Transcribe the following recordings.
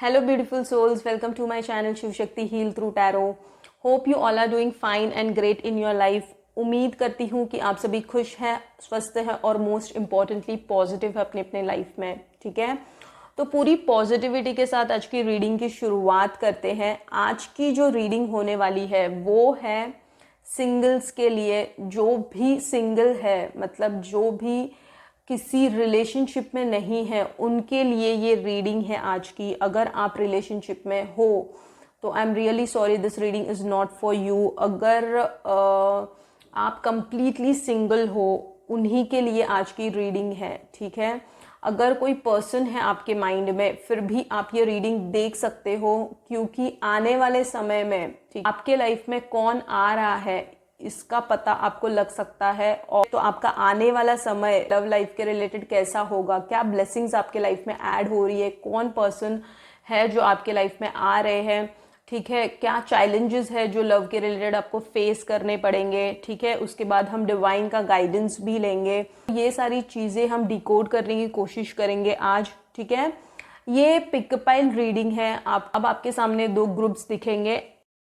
Hello, beautiful souls. Welcome to my channel Shiv Shakti Heal Through Tarot. Hope you all are doing fine and great in your life. उम्मीद करती हूँ कि आप सभी खुश हैं, स्वस्थ हैं और मोस्ट इम्पॉर्टेंटली पॉजिटिव है अपने अपने लाइफ में. ठीक है, तो पूरी पॉजिटिविटी के साथ आज की रीडिंग की शुरुआत करते हैं. आज की जो रीडिंग होने वाली है वो है सिंगल्स के लिए. जो भी सिंगल है, मतलब जो भी किसी रिलेशनशिप में नहीं है, उनके लिए ये रीडिंग है आज की. अगर आप रिलेशनशिप में हो तो I am really sorry, this reading is not for you. अगर आप कंप्लीटली सिंगल हो, उन्हीं के लिए आज की रीडिंग है. ठीक है, अगर कोई पर्सन है आपके माइंड में, फिर भी आप ये रीडिंग देख सकते हो, क्योंकि आने वाले समय में ठीक आपके लाइफ में कौन आ रहा है इसका पता आपको लग सकता है. और तो आपका आने वाला समय लव लाइफ के रिलेटेड कैसा होगा, क्या ब्लेसिंग्स आपके लाइफ में ऐड हो रही है, कौन पर्सन है जो आपके लाइफ में आ रहे हैं. ठीक है, क्या चैलेंजेस है जो लव के रिलेटेड आपको फेस करने पड़ेंगे. ठीक है, उसके बाद हम डिवाइन का गाइडेंस भी लेंगे. ये सारी चीज़ें हम डिकोड करने की कोशिश करेंगे आज. ठीक है, ये पिकपाइल रीडिंग है. अब आपके सामने दो ग्रुप्स दिखेंगे.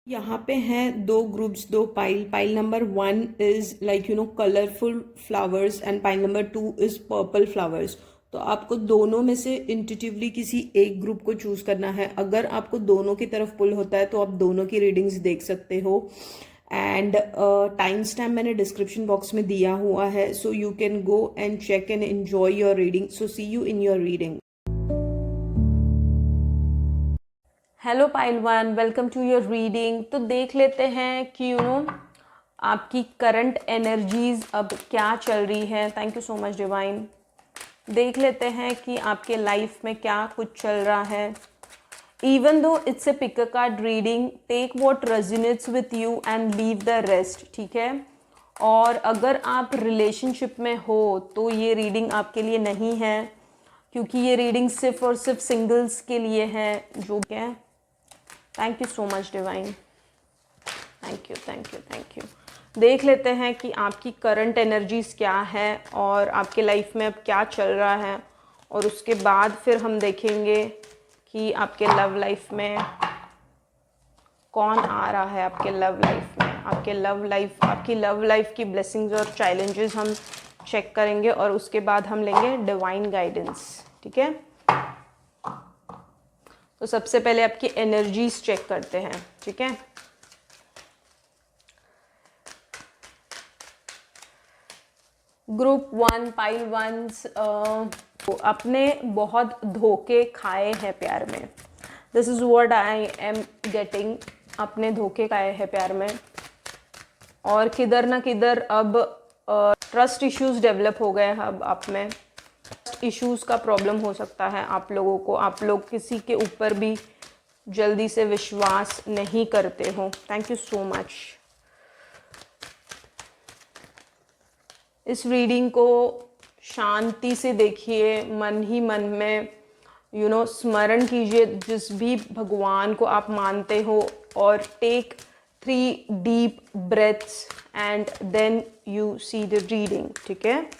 यहाँ पे हैं दो ग्रुप्स, दो pile. Pile number 1 is like colourful flowers and pile number 2 is purple flowers. तो आपको दोनों में से इंट्यूटिवली किसी एक ग्रुप को चूज करना है. अगर आपको दोनों की तरफ पुल होता है तो आप दोनों की रीडिंग्स देख सकते हो. एंड टाइम स्टैम्प मैंने डिस्क्रिप्शन बॉक्स में दिया हुआ है, so you can go and check and enjoy your reading. So see you in your reading. Hello pile 1, welcome to your reading. तो देख लेते हैं कि आपकी करंट एनर्जीज अब क्या चल रही है. Thank you so much divine. देख लेते हैं कि आपके लाइफ में क्या कुछ चल रहा है. Even though it's a pick a card reading, take what resonates with you and leave the rest. ठीक है, और अगर आप रिलेशनशिप में हो तो ये रीडिंग आपके लिए नहीं है, क्योंकि ये रीडिंग सिर्फ और सिर्फ सिंगल्स के लिए है. जो है, thank you so much Divine. Thank you thank you thank you. देख लेते हैं कि आपकी करंट एनर्जीज क्या है और आपके लाइफ में अब क्या चल रहा है, और उसके बाद फिर हम देखेंगे कि आपके लव लाइफ में कौन आ रहा है. आपके लव लाइफ में आपकी लव लाइफ की ब्लेसिंग्स और चैलेंजेस हम चेक करेंगे, और उसके बाद हम लेंगे डिवाइन गाइडेंस. ठीक है, तो सबसे पहले आपकी एनर्जीज चेक करते हैं. ठीक है, ग्रुप 1 पाइल 1 अपने बहुत धोखे खाए हैं प्यार में. This is what I am getting. अपने धोखे खाए हैं प्यार में, और किधर ना किधर अब ट्रस्ट इश्यूज डेवलप हो गए हैं. अब आप में इश्यूज का प्रॉब्लम हो सकता है आप लोगों को. आप लोग किसी के ऊपर भी जल्दी से विश्वास नहीं करते हो. Thank you so much. इस रीडिंग को शांति से देखिए, मन ही मन में स्मरण कीजिए जिस भी भगवान को आप मानते हो, और take 3 deep breaths and then you see the reading. ठीक है,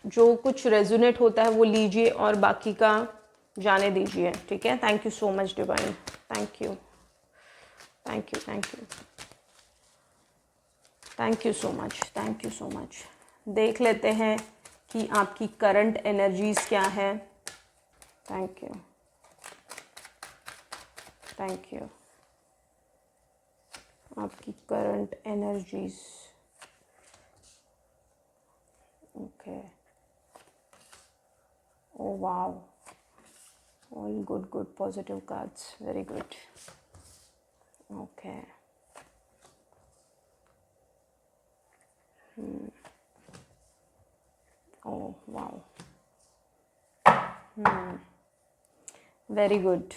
जो कुछ रेजोनेट होता है वो लीजिए और बाकी का जाने दीजिए. ठीक है, thank you so much Divine. Thank you thank you thank you thank you so much. Thank you so much. देख लेते हैं कि आपकी करंट एनर्जीज क्या है. Thank you thank you. आपकी current energies. Okay, oh wow, all good positive cards, very good. Okay. Oh wow. Very good,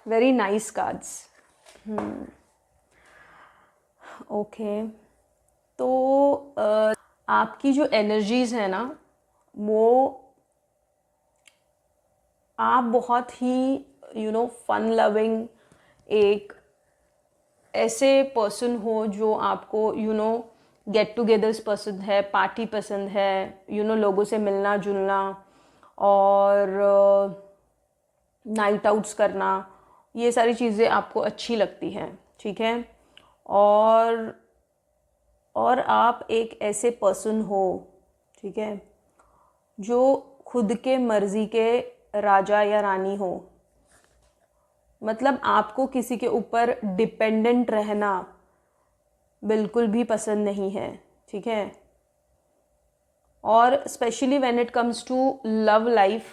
very nice cards. Okay, तो आपकी जो एनर्जीज है ना, वो आप बहुत ही फन लविंग एक ऐसे पर्सन हो जो आपको गेट टुगेदर्स पसंद है, पार्टी पसंद है, लोगों से मिलना जुलना, और नाइट आउट्स करना, ये सारी चीज़ें आपको अच्छी लगती हैं, ठीक है। और और आप एक ऐसे पर्सन हो, ठीक है, जो खुद के मर्ज़ी के राजा या रानी हो। मतलब आपको किसी के ऊपर डिपेंडेंट रहना बिल्कुल भी पसंद नहीं है, ठीक है। और especially when it comes to love life,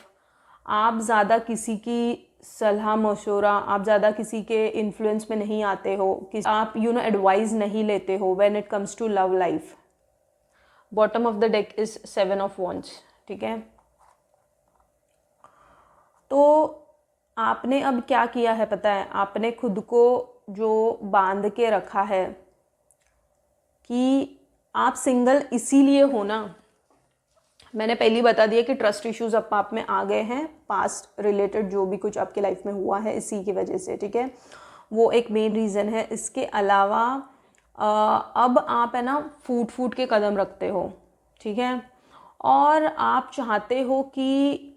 आप ज़्यादा किसी की सलाह मशवरा, आप ज़्यादा किसी के इन्फ्लुएंस में नहीं आते हो, कि आप एडवाइस नहीं लेते हो when it comes to love life. Bottom of the deck is 7 of wands, ठीक है। तो आपने अब क्या किया है पता है, आपने खुद को जो बांध के रखा है कि आप सिंगल इसीलिए हो ना। मैंने पहले बता दिया कि ट्रस्ट इश्यूज अब आप में आ गए हैं, पास्ट रिलेटेड जो भी कुछ आपके लाइफ में हुआ है इसी की वजह से, ठीक है, वो एक मेन रीज़न है। इसके अलावा अब आप है ना फूट फूट के कदम रखते हो, ठीक है, और आप चाहते हो कि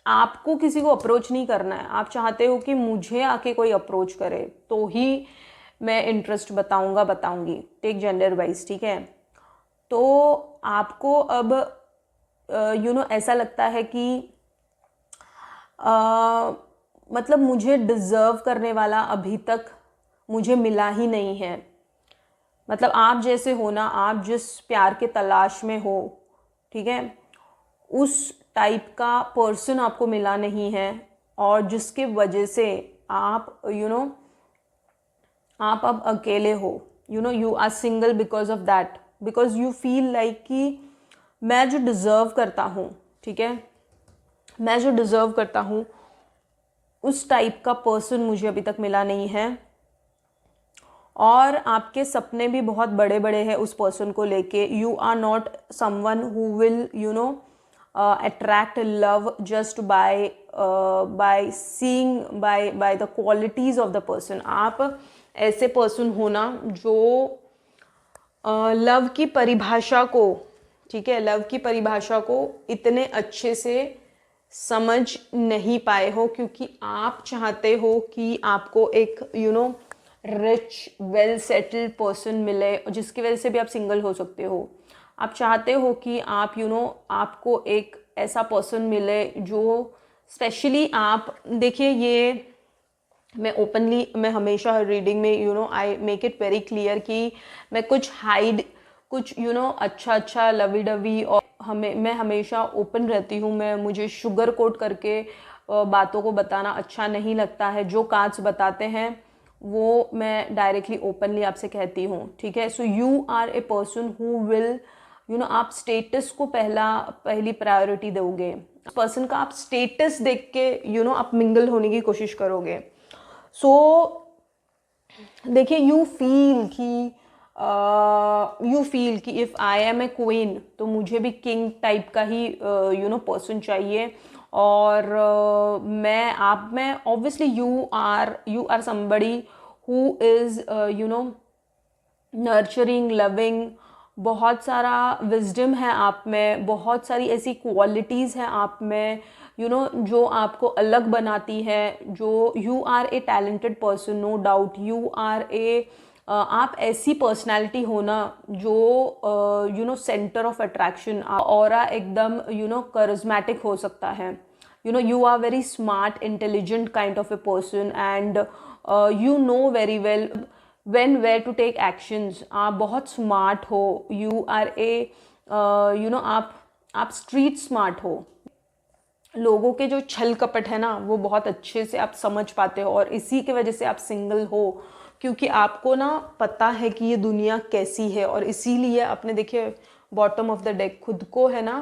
आपको किसी को अप्रोच नहीं करना है, आप चाहते हो कि मुझे आके कोई अप्रोच करे तो ही मैं इंटरेस्ट बताऊंगी, टेक जेंडर वाइज, ठीक है। तो आपको अब ऐसा लगता है कि मतलब मुझे डिज़र्व करने वाला अभी तक मुझे मिला ही नहीं है। मतलब आप जैसे हो ना, आप जिस प्यार के तलाश में हो, ठीक है, उस टाइप का पर्सन आपको मिला नहीं है, और जिसके वजह से आप आप अब अकेले हो, you are single because of that, because you feel like कि मैं जो डिज़र्व करता हूँ, ठीक है, मैं जो डिज़र्व करता हूँ उस टाइप का पर्सन मुझे अभी तक मिला नहीं है। और आपके सपने भी बहुत बड़े बड़े हैं उस पर्सन को लेके। You are not someone who will attract love just by seeing by the qualities of the person. आप ऐसे पर्सन हो ना जो लव की परिभाषा को, ठीक है, लव की परिभाषा को इतने अच्छे से समझ नहीं पाए हो, क्योंकि आप चाहते हो कि आपको एक रिच वेल सेटल्ड पर्सन मिले, जिसकी वजह से भी आप सिंगल हो सकते हो। आप चाहते हो कि आप आपको एक ऐसा पर्सन मिले जो स्पेशली, आप देखिए, ये मैं हमेशा हर रीडिंग में I make it very clear कि मैं कुछ हाइड, कुछ अच्छा लवी डवी, और मैं हमेशा ओपन रहती हूँ। मुझे शुगर कोट करके बातों को बताना अच्छा नहीं लगता है। जो कार्ड्स बताते हैं वो मैं डायरेक्टली ओपनली आपसे कहती हूँ, ठीक है। So you are a person who will आप स्टेटस को पहली प्रायोरिटी दोगे। पर्सन का आप स्टेटस देख के आप मिंगल होने की कोशिश करोगे। सो देखिए, यू फील कि if I am a queen तो मुझे भी किंग टाइप का ही पर्सन चाहिए। और मैं obviously you are somebody who is nurturing, loving, बहुत सारा विजडम है आप में, बहुत सारी ऐसी क्वालिटीज़ हैं आप में जो आपको अलग बनाती है। जो you are a talented person, no doubt, आप ऐसी पर्सनालिटी हो ना जो सेंटर ऑफ अट्रैक्शन, ऑरा एकदम करिज्मेटिक हो सकता है। You are very smart, intelligent kind of a person, and you know very well when where to take actions। आप बहुत स्मार्ट हो, यू आर ए आप स्ट्रीट स्मार्ट हो। लोगों के जो छल कपट है ना वो बहुत अच्छे से आप समझ पाते हो, और इसी की वजह से आप सिंगल हो, क्योंकि आपको ना पता है कि ये दुनिया कैसी है। और इसीलिए आपने देखिए बॉटम ऑफ द डेक खुद को है ना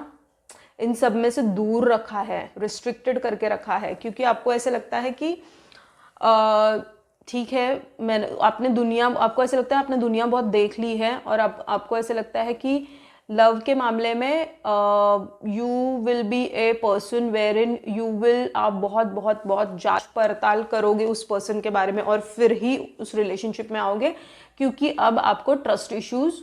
इन सब में से दूर रखा है, रिस्ट्रिक्टेड करके रखा है, क्योंकि आपको ऐसे लगता है कि ठीक है, आपको ऐसे लगता है आपने दुनिया बहुत देख ली है, और आपको ऐसे लगता है कि लव के मामले में you will be a person where in आप बहुत बहुत बहुत जांच पड़ताल करोगे उस पर्सन के बारे में, और फिर ही उस रिलेशनशिप में आओगे, क्योंकि अब आपको ट्रस्ट इश्यूज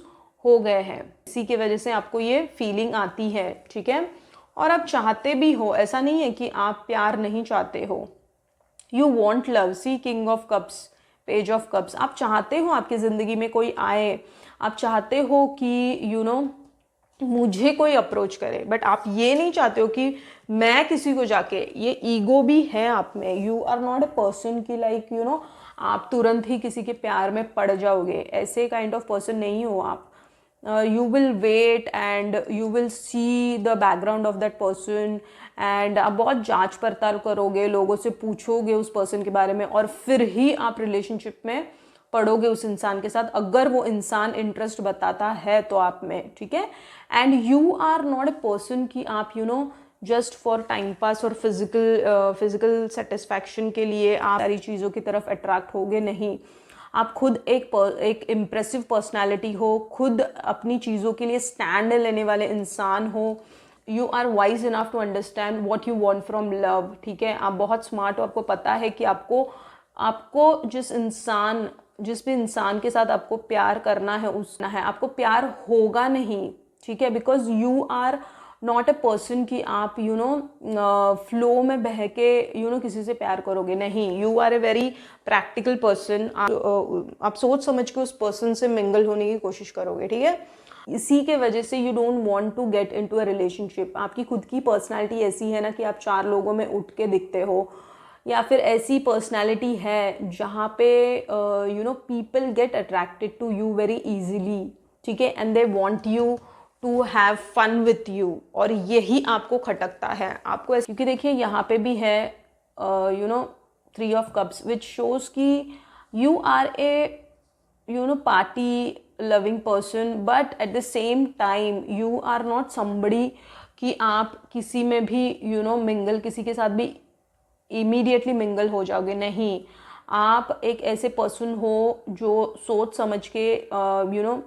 हो गए हैं। इसी की वजह से आपको ये फीलिंग आती है, ठीक है। और आप चाहते भी हो, ऐसा नहीं है कि आप प्यार नहीं चाहते हो, you want love, see king of cups, page of cups. आप चाहते हो आपकी ज़िंदगी में कोई आए, आप चाहते हो कि यू नो मुझे कोई अप्रोच करे, बट आप ये नहीं चाहते हो कि मैं किसी को जाके, ये ईगो भी है आप में। You are not a person की लाइक यू नो आप तुरंत ही किसी के प्यार में पड़ जाओगे, ऐसे काइंड ऑफ पर्सन नहीं हो आप। You will wait and you will see the background of that person, and आप बहुत जांच पड़ताल करोगे, लोगों से पूछोगे उस पर्सन के बारे में, और फिर ही आप रिलेशनशिप में पढ़ोगे उस इंसान के साथ, अगर वो इंसान इंटरेस्ट बताता है तो आप में, ठीक है। And you are not a person कि आप you know just for time pass और फिजिकल सेटिस्फैक्शन के लिए आप सारी चीज़ों की तरफ अट्रैक्ट होगे, नहीं। आप खुद एक इम्प्रेसिव पर्सनैलिटी हो, खुद अपनी चीज़ों के लिए स्टैंड लेने वाले इंसान हो। You are wise enough to understand what you want from love, ठीक है। आप बहुत स्मार्ट हो, आपको पता है कि आपको आपको जिस भी इंसान के साथ आपको प्यार करना है उसना है, आपको प्यार होगा नहीं, ठीक है। Because you are not a person कि आप यू नो फ्लो में बह के यू नो किसी से प्यार करोगे, नहीं। You are a very practical person. आप सोच समझ के उस पर्सन से मिंगल होने की कोशिश करोगे, ठीक है। इसी के वजह से you don't want to get into a relationship. आपकी खुद की पर्सनालिटी ऐसी है ना कि आप 4 लोगों में उठ के दिखते हो, या फिर ऐसी पर्सनालिटी है जहाँ पे you know people get attracted to you very easily, ठीक है, and they want you to have fun with you, और यही आपको खटकता है आपको ऐसे। क्योंकि देखिए यहाँ पे भी है you know 3 of cups which shows कि you are a you know party loving person, but at the same time you are not somebody कि आप किसी में भी यू नो मिंगल, किसी के साथ भी इमीडिएटली मिंगल हो जाओगे, नहीं। आप एक ऐसे पर्सन हो जो सोच समझ के यू नो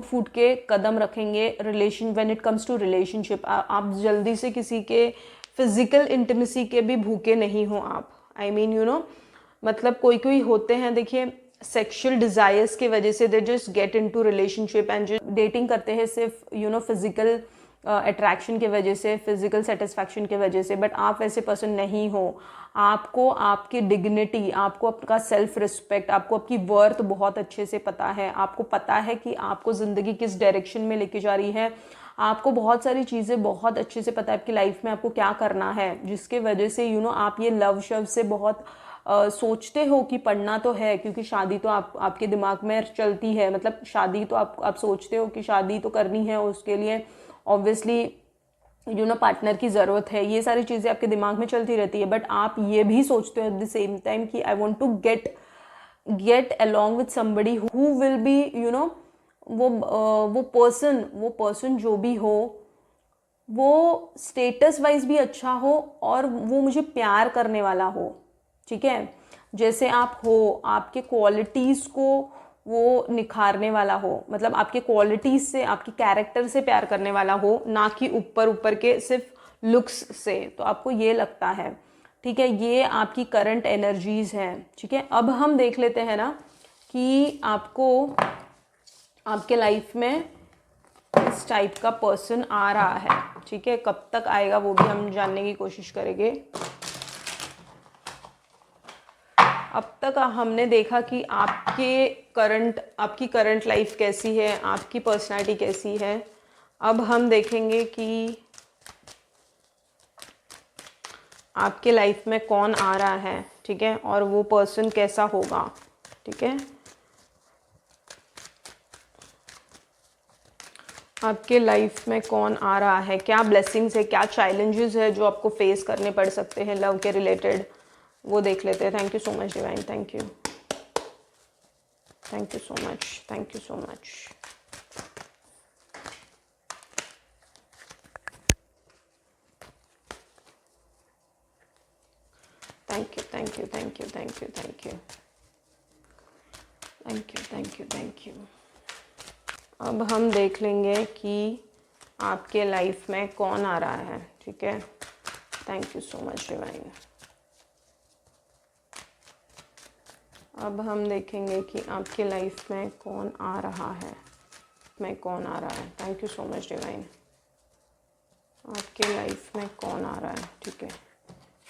फूट के कदम रखेंगे relation, when it comes to relationship. आप जल्दी से किसी के फिजिकल इंटीमेसी के भी भूखे नहीं हो आप। आई मीन यू नो मतलब कोई कोई होते हैं, देखिए सेक्सुअल डिजायर्स की वजह से they just get into relationship and dating करते हैं सिर्फ यू नो फिजिकल अट्रैक्शन की वजह से, फिजिकल सेटिस्फैक्शन की वजह से, बट आप वैसे पर्सन नहीं हो। आपको आपकी डिग्निटी, आपको आपका सेल्फ रिस्पेक्ट, आपको आपकी वर्थ बहुत अच्छे से पता है। आपको पता है कि आपको ज़िंदगी किस डायरेक्शन में लेके जा रही है। आपको बहुत सारी चीज़ें बहुत अच्छे से पता है आपकी लाइफ में आपको क्या करना है, जिसके वजह से यू नो आप ये लव शब्द से बहुत सोचते हो कि पढ़ना तो है, क्योंकि शादी तो आपके दिमाग में चलती है। मतलब शादी तो आप सोचते हो कि शादी तो करनी है, उसके लिए ऑब्वियसली यू नो पार्टनर की ज़रूरत है। ये सारी चीज़ें आपके दिमाग में चलती रहती है, बट आप ये भी सोचते हो एट द सेम टाइम कि I want to get along with somebody who will be you know वो पर्सन जो भी हो वो स्टेटस वाइज भी अच्छा हो, और वो मुझे प्यार करने वाला हो, ठीक है। जैसे आप हो, आपके क्वालिटीज़ को वो निखारने वाला हो, मतलब आपके क्वालिटीज़ से, आपकी कैरेक्टर से प्यार करने वाला हो, ना कि ऊपर ऊपर के सिर्फ लुक्स से। तो आपको ये लगता है, ठीक है। ये आपकी करंट एनर्जीज हैं, ठीक है। अब हम देख लेते हैं ना कि आपको आपके लाइफ में इस टाइप का पर्सन आ रहा है, ठीक है। कब तक आएगा वो भी हम जानने की कोशिश करेंगे। अब तक हमने देखा कि आपकी करंट लाइफ कैसी है, आपकी पर्सनालिटी कैसी है। अब हम देखेंगे कि आपके लाइफ में कौन आ रहा है, ठीक है, और वो पर्सन कैसा होगा, ठीक है। आपके लाइफ में कौन आ रहा है, क्या ब्लेसिंग्स है, क्या चैलेंजेस है जो आपको फेस करने पड़ सकते हैं लव के रिलेटेड, वो देख लेते हैं। Thank you so much Divine, thank you so much, thank you so much. Thank you thank you thank you thank you thank you thank you thank you thank you. अब हम देख लेंगे कि आपके लाइफ में कौन आ रहा है, ठीक है। Thank you so much divine. अब हम देखेंगे कि आपके लाइफ में कौन आ रहा है, thank you so much divine. आपके लाइफ में कौन आ रहा है, ठीक है।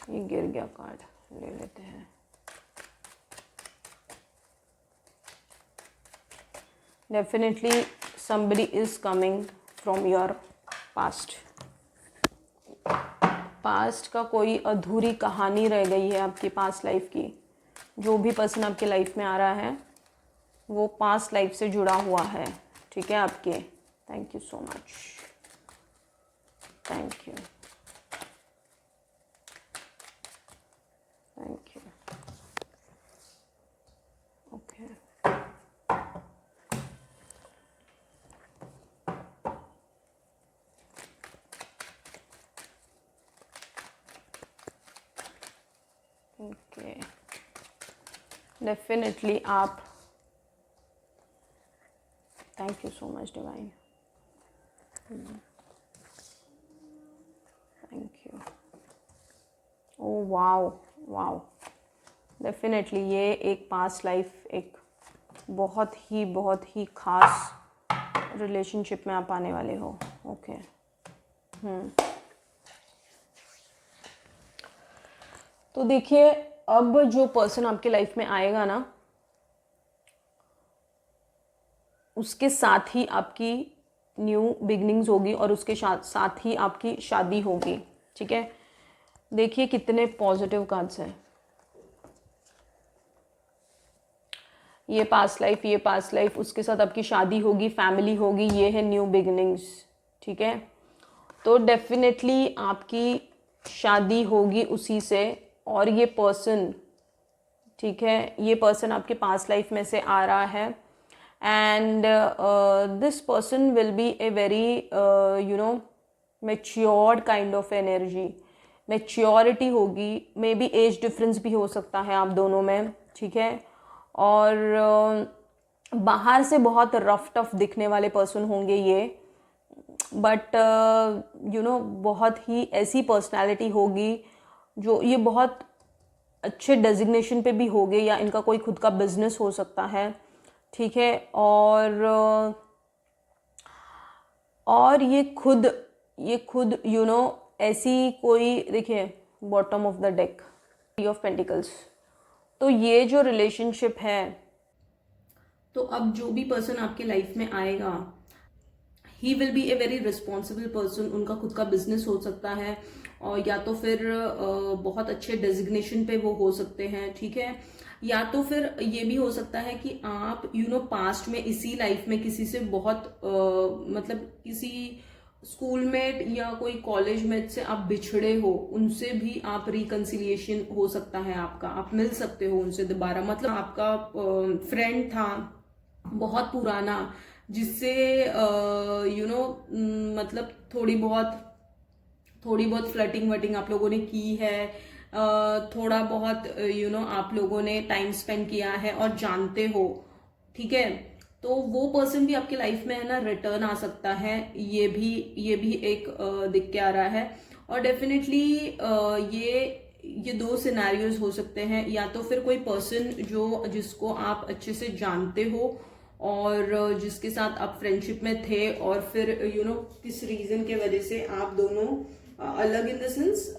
ये गिर गया कार्ड, ले लेते हैं। Definitely somebody is coming from your past. Past का कोई अधूरी कहानी रह गई है आपकी पास्ट लाइफ की। जो भी पर्सन आपके लाइफ में आ रहा है वो पास्ट लाइफ से जुड़ा हुआ है, ठीक है आपके। Thank you so much, thank you, thank you. Okay, okay, definitely आप, thank you so much Divine, thank you. Oh wow wow, definitely ये एक पास्ट लाइफ, एक बहुत ही खास रिलेशनशिप में आप आने वाले हो। ओके, तो देखिए अब जो पर्सन आपके लाइफ में आएगा ना, उसके साथ ही आपकी न्यू बिगनिंग्स होगी और उसके साथ ही आपकी शादी होगी, ठीक है। देखिए कितने पॉजिटिव कार्ड्स हैं। ये पास्ट लाइफ, उसके साथ आपकी शादी होगी, फैमिली होगी, ये है न्यू बिगनिंग्स, ठीक है। तो डेफिनेटली आपकी शादी होगी उसी से, और ये पर्सन, ठीक है, ये पर्सन आपके पास्ट लाइफ में से आ रहा है। And this person will be a very matured kind of energy, maturity होगी, मे बी एज डिफरेंस भी हो सकता है आप दोनों में, ठीक है। और बाहर से बहुत रफ टफ दिखने वाले पर्सन होंगे ये, बट बहुत ही ऐसी पर्सनालिटी होगी जो, ये बहुत अच्छे डेजिग्नेशन पे भी होंगे, या इनका कोई खुद का बिजनेस हो सकता है, ठीक है। और ये खुद ऐसी कोई, देखिए bottom of the deck, three of pentacles. तो ये जो रिलेशनशिप है, तो अब जो भी पर्सन आपके लाइफ में आएगा, he will be a very responsible person. उनका खुद का बिजनेस हो सकता है, और या तो फिर बहुत अच्छे डेजिग्नेशन पे वो हो सकते हैं, ठीक है। या तो फिर ये भी हो सकता है कि आप पास्ट में इसी लाइफ में किसी से बहुत मतलब किसी स्कूलमेट या कोई कॉलेज मेट से आप बिछड़े हो, उनसे भी आप रिकंसिलिएशन हो सकता है आपका, आप मिल सकते हो उनसे दोबारा। मतलब आपका फ्रेंड था बहुत पुराना, जिससे मतलब थोड़ी बहुत फ्लर्टिंग वटिंग आप लोगों ने की है, थोड़ा बहुत आप लोगों ने टाइम स्पेंड किया है और जानते हो, ठीक है। तो वो पर्सन भी आपके लाइफ में है ना रिटर्न आ सकता है, ये भी एक दिख के आ रहा है। और डेफिनेटली ये दो सिनेरियोज हो सकते हैं, या तो फिर कोई पर्सन जिसको आप अच्छे से जानते हो और जिसके साथ आप फ्रेंडशिप में थे, और फिर किस रीजन के वजह से आप दोनों अलग, इन द सेंस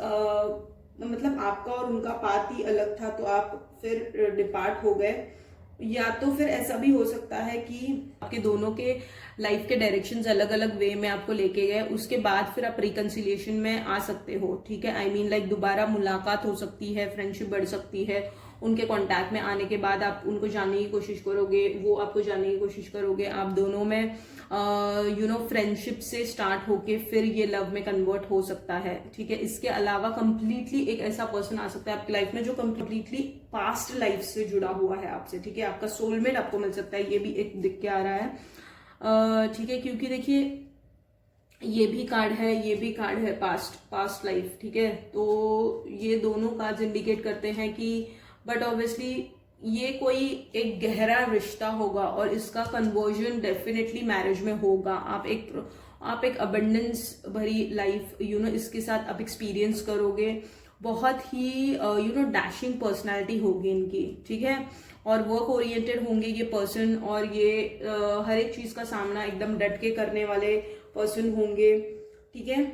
मतलब आपका और उनका पाथ ही अलग था, तो आप फिर डिपार्ट हो गए। या तो फिर ऐसा भी हो सकता है कि आपके दोनों के लाइफ के डायरेक्शंस अलग अलग वे में आपको लेके गए, उसके बाद फिर आप रिकंसिलिएशन में आ सकते हो, ठीक है। आई मीन लाइक दोबारा मुलाकात हो सकती है, फ्रेंडशिप बढ़ सकती है, उनके कांटेक्ट में आने के बाद आप उनको जानने की कोशिश करोगे, वो आपको जानने की कोशिश करोगे, आप दोनों में फ्रेंडशिप से स्टार्ट होके फिर ये लव में कन्वर्ट हो सकता है, ठीक है। इसके अलावा कंप्लीटली एक ऐसा पर्सन आ सकता है आपकी लाइफ में जो कंप्लीटली पास्ट लाइफ से जुड़ा हुआ है आपसे, ठीक है। आपका सोलमेट आपको मिल सकता है, ये भी एक दिख के आ रहा है, ठीक है। क्योंकि देखिए ये भी कार्ड है पास्ट लाइफ, ठीक है। तो ये दोनों कार्ड इंडिकेट करते हैं कि, बट ऑब्वियसली ये कोई एक गहरा रिश्ता होगा और इसका कन्वर्जन डेफिनेटली मैरिज में होगा। आप एक अबंडेंस भरी लाइफ इसके साथ आप एक्सपीरियंस करोगे। बहुत ही डैशिंग पर्सनालिटी होगी इनकी, ठीक है। और वर्क ओरिएंटेड होंगे ये पर्सन, और ये हर एक चीज का सामना एकदम डट के करने वाले पर्सन होंगे, ठीक है।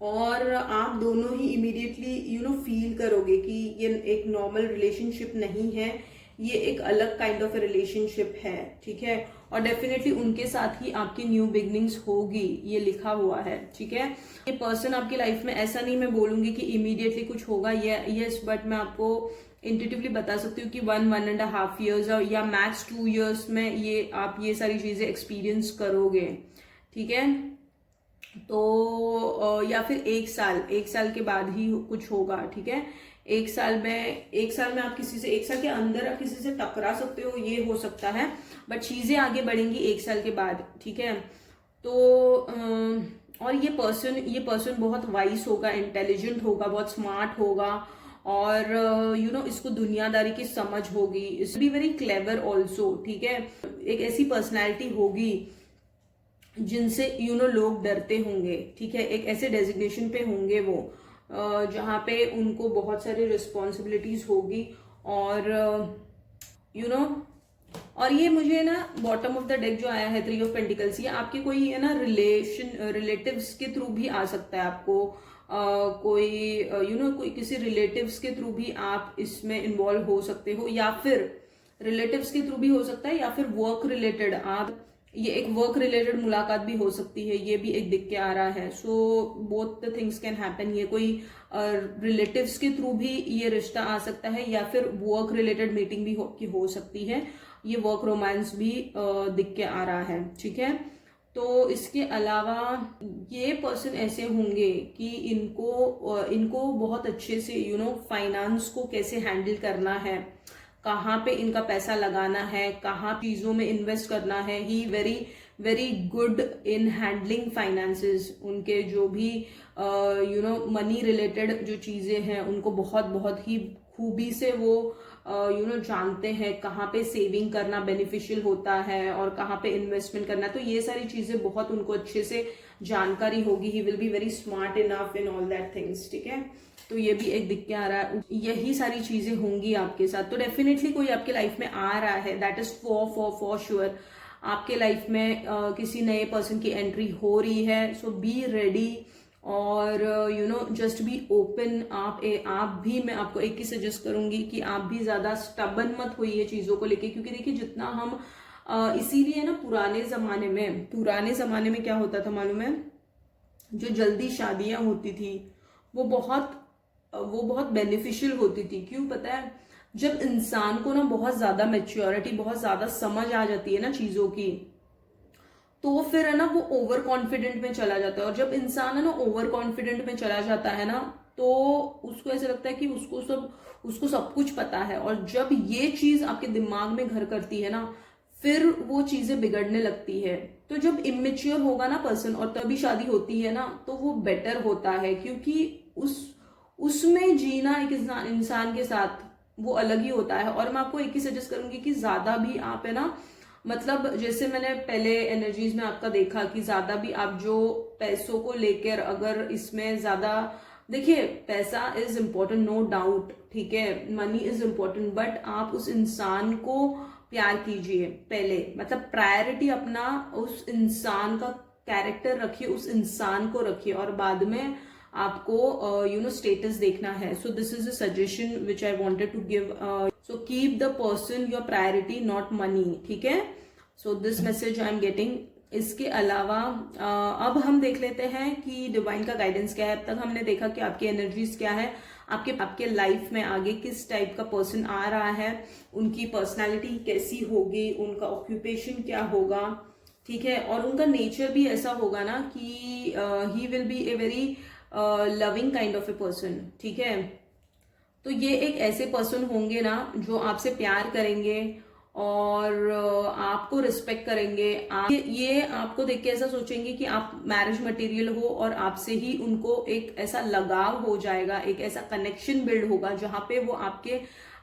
और आप दोनों ही इमीडिएटली फील करोगे कि ये एक नॉर्मल रिलेशनशिप नहीं है, ये एक अलग काइंड ऑफ रिलेशनशिप है, ठीक है। और डेफिनेटली उनके साथ ही आपकी न्यू बिगनिंग्स होगी, ये लिखा हुआ है, ठीक है। ये पर्सन आपकी लाइफ में, ऐसा नहीं मैं बोलूंगी कि इमीडिएटली कुछ होगा, यस, बट मैं आपको इंट्यूटिवली बता सकती हूँ कि 1.5 ईयर्स या मैक्स 2 ईयर्स में आप ये सारी चीजें एक्सपीरियंस करोगे, ठीक है। तो या फिर एक साल के बाद ही कुछ होगा, ठीक है। एक साल में आप किसी से, एक साल के अंदर आप किसी से टकरा सकते हो, ये हो सकता है, बट चीजें आगे बढ़ेंगी एक साल के बाद, ठीक है। तो और ये पर्सन बहुत वाइस होगा, इंटेलिजेंट होगा, बहुत स्मार्ट होगा, और इसको दुनियादारी की समझ होगी, it's be very clever also, ठीक है। एक ऐसी पर्सनैलिटी होगी जिनसे लोग डरते होंगे, ठीक है। एक ऐसे डेजिग्नेशन पे होंगे वो जहाँ पे उनको बहुत सारी रिस्पॉन्सिबिलिटीज होगी, और और ये मुझे ना बॉटम ऑफ द डेक जो आया है 3 ऑफ पेंटिकल्स, ये आपके कोई है ना रिलेटिव्स के थ्रू भी आ सकता है आपको, कोई किसी रिलेटिव्स के थ्रू भी आप इसमें इन्वॉल्व हो सकते हो, या फिर रिलेटिव्स के थ्रू भी हो सकता है, या फिर वर्क रिलेटेड ये एक वर्क रिलेटेड मुलाकात भी हो सकती है, ये भी एक दिख के आ रहा है। So both the things can happen. ये कोई रिलेटिव्स के थ्रू भी ये रिश्ता आ सकता है, या फिर वर्क रिलेटेड मीटिंग भी हो सकती है, ये वर्क रोमांस भी दिख के आ रहा है, ठीक है। तो इसके अलावा ये पर्सन ऐसे होंगे कि इनको बहुत अच्छे से फाइनेंस को कैसे हैंडल करना है, कहाँ पे इनका पैसा लगाना है, कहाँ चीजों में इन्वेस्ट करना है। He very very good in handling finances. उनके जो भी मनी रिलेटेड जो चीजें हैं उनको बहुत बहुत ही खूबी से वो जानते हैं, कहाँ पे सेविंग करना बेनिफिशियल होता है और कहाँ पे इन्वेस्टमेंट करना। तो ये सारी चीजें बहुत उनको अच्छे से जानकारी होगी। He will be very smart enough in all that things, ठीक है। तो ये भी एक दिख के आ रहा है, यही सारी चीजें होंगी आपके साथ। तो डेफिनेटली कोई आपके लाइफ में आ रहा है, दैट इज फॉर श्योर। आपके लाइफ में किसी नए पर्सन की एंट्री हो रही है, सो बी रेडी और जस्ट बी ओपन। आप भी, मैं आपको एक ही सजेस्ट करूंगी कि आप भी ज्यादा स्टबन मत होइए चीजों को लेके, क्योंकि देखिए जितना हम इसीलिए ना पुराने जमाने में क्या होता था मालूम है, जो जल्दी शादियां होती थी वो बहुत बेनिफिशियल होती थी। क्यों पता है? जब इंसान को ना बहुत ज्यादा मैच्योरिटी, बहुत ज्यादा समझ आ जाती है ना चीजों की, तो फिर है ना वो ओवर कॉन्फिडेंट में चला जाता है। और जब इंसान है ना ओवर कॉन्फिडेंट में चला जाता है ना, तो उसको ऐसा लगता है कि उसको सब कुछ पता है। और जब ये चीज आपके दिमाग में घर करती है ना, फिर वो चीजें बिगड़ने लगती है। तो जब इमेच्योर होगा ना पर्सन और तभी शादी होती है ना, तो वो बेटर होता है, क्योंकि उसमें जीना एक इंसान के साथ वो अलग ही होता है। और मैं आपको एक ही सजेस्ट करूंगी कि ज्यादा भी आप है ना, मतलब जैसे मैंने पहले एनर्जीज में आपका देखा कि ज्यादा भी आप जो पैसों को लेकर अगर इसमें ज्यादा, देखिए पैसा इज इम्पोर्टेंट, नो डाउट, ठीक है, मनी इज इम्पोर्टेंट, बट आप उस इंसान को प्यार कीजिए पहले, मतलब प्रायोरिटी अपना उस इंसान का कैरेक्टर रखिए, उस इंसान को रखिए, और बाद में आपको स्टेटस देखना है। So this is a suggestion which I wanted to give. So keep the person your priority, not money, ठीक है। So this message I am getting. इसके अलावा अब हम देख लेते हैं कि डिवाइन का गाइडेंस क्या है। अब तक हमने देखा कि आपकी एनर्जीज क्या है, आपके लाइफ में आगे किस टाइप का पर्सन आ रहा है, उनकी पर्सनालिटी कैसी होगी, उनका ऑक्यूपेशन क्या होगा, ठीक है, और उनका नेचर भी ऐसा होगा ना कि he will be a very loving kind of a person, ठीक है। तो ये एक ऐसे पर्सन होंगे ना जो आपसे प्यार करेंगे और आपको रिस्पेक्ट करेंगे। ये आपको देख के ऐसा सोचेंगे कि आप मैरिज मटेरियल हो, और आपसे ही उनको एक ऐसा लगाव हो जाएगा, एक ऐसा कनेक्शन बिल्ड होगा जहां पे वो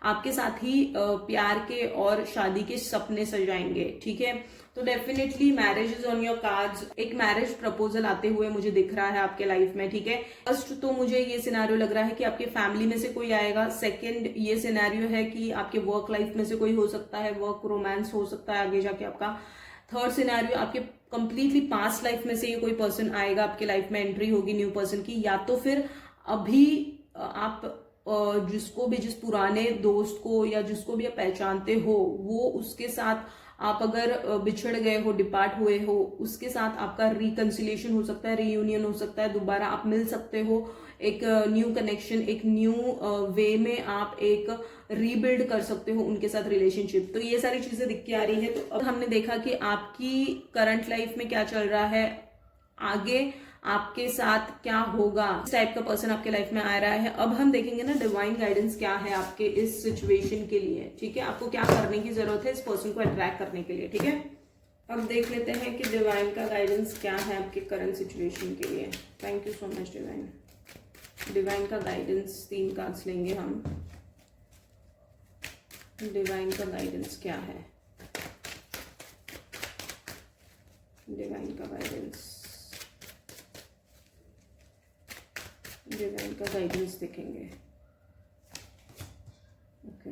आपके साथ ही प्यार के और शादी के सपने सजाएंगे, ठीक है। तो definitely marriage is on your cards. एक मैरिज प्रपोजल आते हुए मुझे दिख रहा है आपके लाइफ में, ठीक है। फर्स्ट तो मुझे ये सिनेरियो लग रहा है कि आपके फैमिली में से कोई आएगा। सेकंड ये सिनेरियो है कि आपके वर्क लाइफ में से कोई हो सकता है, वर्क रोमांस हो सकता है आगे जाके आपका। थर्ड सिनेरियो आपके कंप्लीटली पास्ट लाइफ में से ये कोई पर्सन आएगा, आपके लाइफ में एंट्री होगी न्यू पर्सन की, या तो फिर अभी आप जिसको भी, जिस पुराने दोस्त को या जिसको भी आप पहचानते हो, वो उसके साथ आप अगर बिछड़ गए हो, डिपार्ट हुए हो, उसके साथ आपका रिकंसिलिएशन हो सकता है, रीयूनियन हो सकता है, दोबारा आप मिल सकते हो, एक न्यू कनेक्शन, एक न्यू वे में आप एक रीबिल्ड कर सकते हो उनके साथ रिलेशनशिप। तो ये सारी चीजें दिख के आ रही है। तो अब हमने देखा कि आपकी करंट लाइफ में क्या चल रहा है, आगे आपके साथ क्या होगा, इस टाइप का पर्सन आपके लाइफ में आ रहा है। अब हम देखेंगे ना डिवाइन गाइडेंस क्या है आपके इस सिचुएशन के लिए, ठीक है, आपको क्या करने की जरूरत है इस पर्सन को अट्रैक्ट करने के लिए, ठीक है। अब देख लेते हैं कि डिवाइन का गाइडेंस क्या है आपके करंट सिचुएशन के लिए। Thank you so much divine. Divine का गाइडेंस 3 कार्ड्स लेंगे हम। डिवाइन का गाइडेंस क्या है, डिवाइन का गाइडेंस, डिवाइन का गाइडेंस देखेंगे। ओके,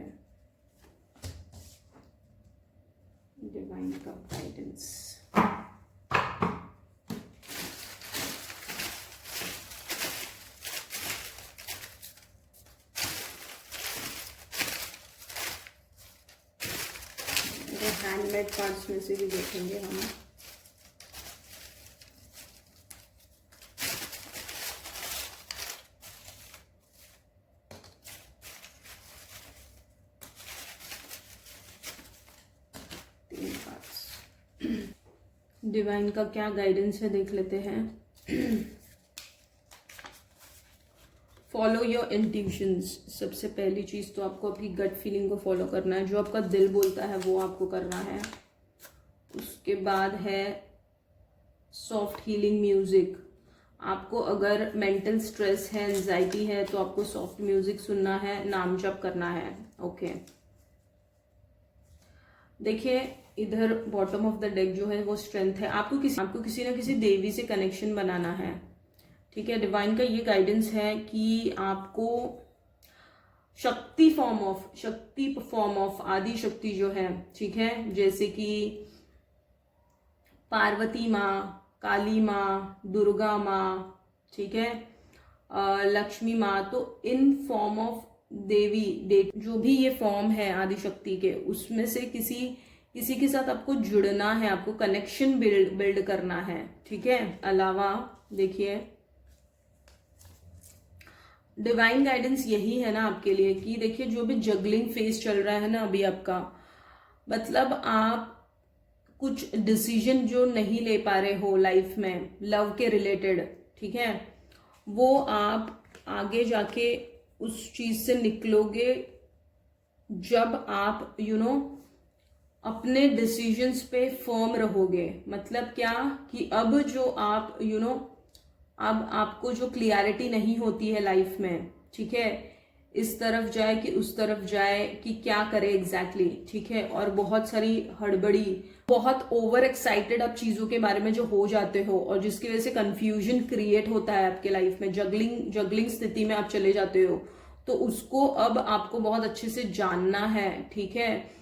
डिवाइन का गाइडेंस। हैंडमेड कार्ड्स में से भी देखेंगे हम। डिवाइन का क्या गाइडेंस है देख लेते हैं। Follow your intuitions. सबसे पहली चीज तो आपको अपनी गट फीलिंग को फॉलो करना है, जो आपका दिल बोलता है वो आपको करना है। उसके बाद है सॉफ्ट हीलिंग म्यूजिक। आपको अगर मेंटल स्ट्रेस है, एंजाइटी है, तो आपको सॉफ्ट म्यूजिक सुनना है, नाम जप करना है। ओके, देखिए इधर बॉटम ऑफ द डेक जो है वो स्ट्रेंथ है। आपको किसी ना किसी देवी से कनेक्शन बनाना है, ठीक है। डिवाइन का ये गाइडेंस है कि आपको शक्ति फॉर्म ऑफ आदि शक्ति जो है, ठीक है, जैसे कि पार्वती माँ, काली माँ, दुर्गा माँ, ठीक है, लक्ष्मी माँ, तो इन फॉर्म ऑफ देवी जो भी ये फॉर्म है आदि शक्ति के, उसमें से किसी के साथ आपको जुड़ना है, आपको कनेक्शन बिल्ड करना है, ठीक है। अलावा देखिए डिवाइन गाइडेंस यही है ना आपके लिए कि देखिए जो भी जगलिंग फेज चल रहा है ना अभी आपका, मतलब आप कुछ डिसीजन जो नहीं ले पा रहे हो लाइफ में लव के रिलेटेड, ठीक है, वो आप आगे जाके उस चीज से निकलोगे जब आप अपने डिसीजंस पे फर्म रहोगे। मतलब क्या कि अब जो आप अब आपको जो क्लियरिटी नहीं होती है लाइफ में, ठीक है, इस तरफ जाए कि उस तरफ जाए कि क्या करे एग्जैक्टली, ठीक है, और बहुत सारी हड़बड़ी, बहुत ओवर एक्साइटेड आप चीजों के बारे में जो हो जाते हो और जिसकी वजह से कंफ्यूजन क्रिएट होता है आपके लाइफ में, जगलिंग स्थिति में आप चले जाते हो, तो उसको अब आपको बहुत अच्छे से जानना है, ठीक है।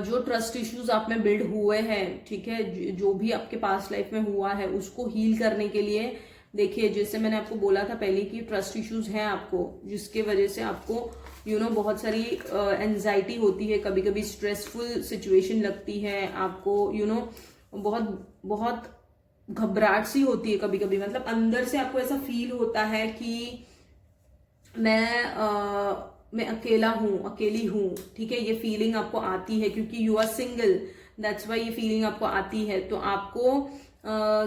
जो ट्रस्ट इश्यूज आप में बिल्ड हुए हैं, ठीक है, जो भी आपके पास लाइफ में हुआ है उसको हील करने के लिए देखिए, जैसे मैंने आपको बोला था पहले कि ट्रस्ट इश्यूज हैं आपको, जिसके वजह से आपको बहुत सारी एंजाइटी होती है, कभी कभी स्ट्रेसफुल सिचुएशन लगती है आपको, बहुत घबराहट सी होती है कभी कभी, मतलब अंदर से आपको ऐसा फील होता है कि मैं अकेला हूं, अकेली हूं, ठीक है, ये फीलिंग आपको आती है क्योंकि you are single, that's why ये फीलिंग आपको आती है। तो आपको